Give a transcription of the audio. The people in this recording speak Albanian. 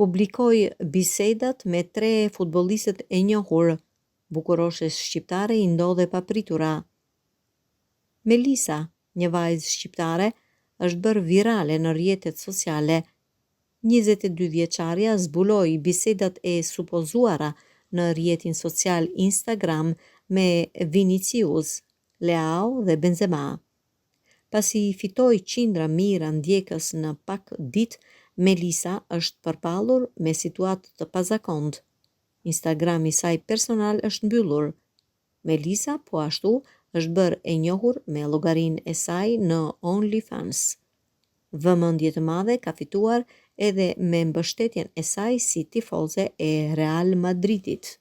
Publikoi bisedat me 3 futbollistët e njohur. Bukuroshes shqiptare i ndodhe papritura. Melisa, një vajzë shqiptare, është bërë virale në rrjetet sociale. 22 vjeçaria zbuloi bisedat e supozuara në rrjetin social Instagram me Vinicius, Leao dhe Benzema. Pasi fitoi qindra mijëra ndjekës në pak ditë, Melisa është përpallur me situatë të pazakontë. Instagrami i saj personal është mbyllur. Melisa po ashtu është bërë e njohur me llogarinë e saj në OnlyFans. Vëmendje të madhe ka fituar edhe me mbështetjen e saj si tifoze e Real Madridit.